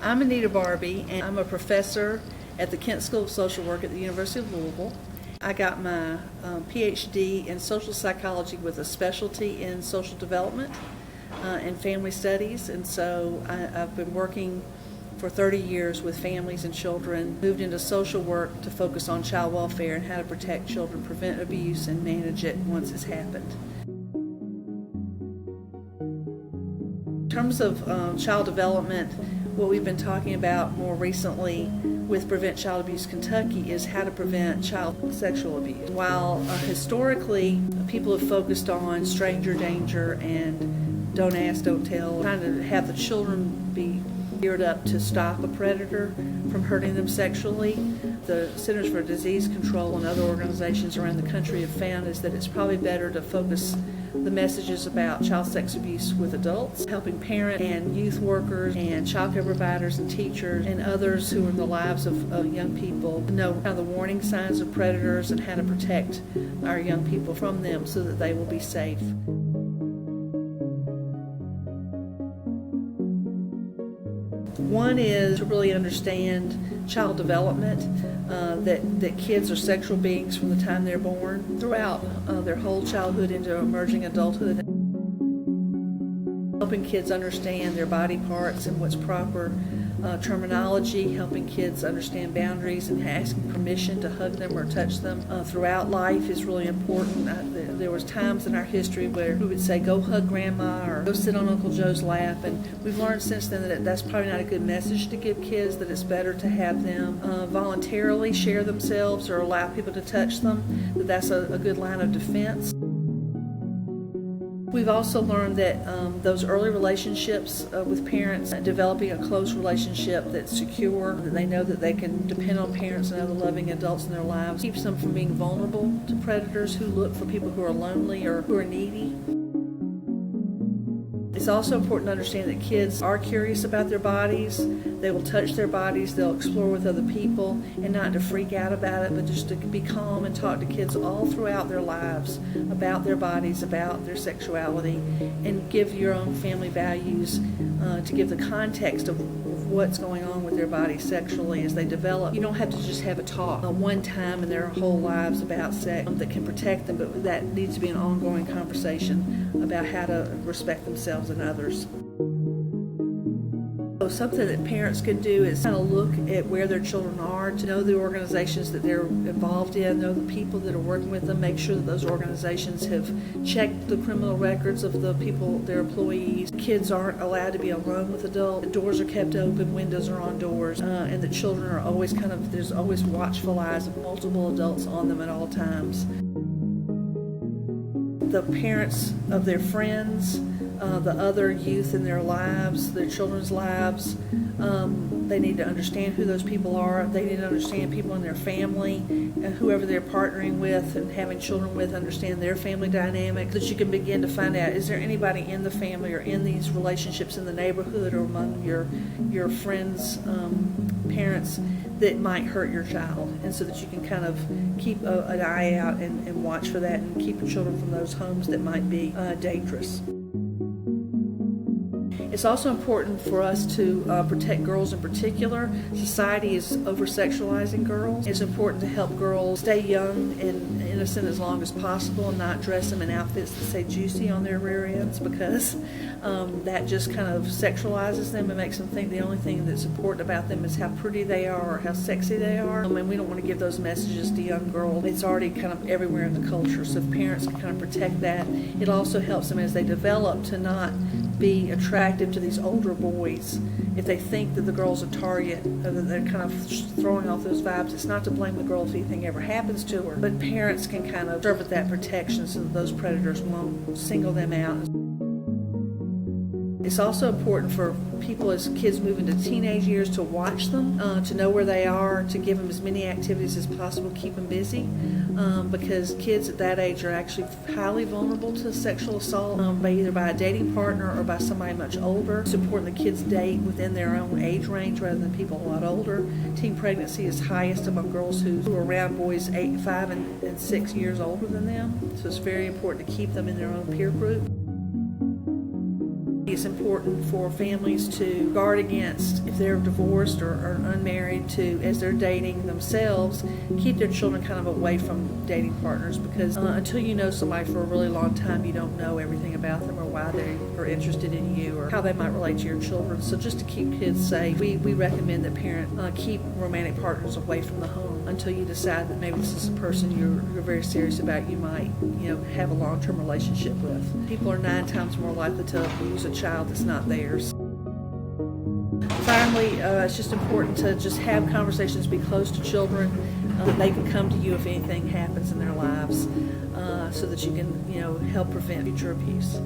I'm Anita Barbie, and I'm a professor at the Kent School of Social Work at the University of Louisville. I got my PhD in social psychology with a specialty in social development and family studies, and so I've been working for 30 years with families and children, moved into social work to focus on child welfare and how to protect children, prevent abuse, and manage it once it's happened. In terms of child development, what we've been talking about more recently with Prevent Child Abuse Kentucky is how to prevent child sexual abuse. While historically people have focused on stranger danger and don't ask, don't tell, trying to have the children be geared up to stop a predator from hurting them sexually, the Centers for Disease Control and other organizations around the country have found is that it's probably better to focus the messages about child sex abuse with adults, helping parents and youth workers and child care providers and teachers and others who are in the lives of young people to know kind of the warning signs of predators and how to protect our young people from them so that they will be safe. One is to really understand child development, that kids are sexual beings from the time they're born throughout their whole childhood into emerging adulthood. Helping kids understand their body parts and what's proper terminology, helping kids understand boundaries and asking permission to hug them or touch them throughout life is really important. There was times in our history where we would say, go hug grandma or go sit on Uncle Joe's lap, and we've learned since then that that's probably not a good message to give kids, that it's better to have them voluntarily share themselves or allow people to touch them, that's a good line of defense. We've also learned that those early relationships with parents, developing a close relationship that's secure, that they know that they can depend on parents and other loving adults in their lives, keeps them from being vulnerable to predators who look for people who are lonely or who are needy. It's also important to understand that kids are curious about their bodies. They will touch their bodies, they'll explore with other people, and not to freak out about it, but just to be calm and talk to kids all throughout their lives about their bodies, about their sexuality, and give your own family values to give the context of what's going on with their bodies sexually as they develop. You don't have to just have a talk one time in their whole lives about sex that can protect them, but that needs to be an ongoing conversation about how to respect themselves and others. So something that parents can do is kind of look at where their children are, to know the organizations that they're involved in, know the people that are working with them, make sure that those organizations have checked the criminal records of the people, their employees. Kids aren't allowed to be alone with adults. The doors are kept open, windows are on doors, and the children are always there's always watchful eyes of multiple adults on them at all times. The parents of their friends, the other youth in their lives, their children's lives, they need to understand who those people are. They need to understand people in their family, and whoever they're partnering with and having children with, understand their family dynamic, so that you can begin to find out, is there anybody in the family or in these relationships in the neighborhood or among your friends' parents that might hurt your child, and so that you can kind of keep an eye out and watch for that and keep your children from those homes that might be dangerous. It's also important for us to protect girls in particular. Society is over-sexualizing girls. It's important to help girls stay young and innocent as long as possible and not dress them in outfits that say juicy on their rear ends, because that just kind of sexualizes them and makes them think the only thing that's important about them is how pretty they are or how sexy they are. And we don't want to give those messages to young girls. It's already kind of everywhere in the culture, so if parents can kind of protect that, it also helps them as they develop to not be attractive to these older boys. If they think that the girl's a target, or that they're kind of throwing off those vibes, it's not to blame the girl if anything ever happens to her, but parents can kind of serve with that protection so that those predators won't single them out. It's also important for people as kids move into teenage years to watch them, to know where they are, to give them as many activities as possible, keep them busy, because kids at that age are actually highly vulnerable to sexual assault either by a dating partner or by somebody much older. It's important that kids date within their own age range rather than people a lot older. Teen pregnancy is highest among girls who are around boys 5 and 6 years older than them, so it's very important to keep them in their own peer group. It's important for families to guard against, if they're divorced or unmarried, to, as they're dating themselves, keep their children kind of away from dating partners, because until you know somebody for a really long time, you don't know everything about them or why they are interested in you or how they might relate to your children. So just to keep kids safe, we recommend that parents keep romantic partners away from the home until you decide that maybe this is a person you're very serious about, you might have a long-term relationship with. People are 9 times more likely to abuse a child that's not theirs. Finally, it's just important to just have conversations, be close to children. They can come to you if anything happens in their lives, so that you can help prevent future abuse.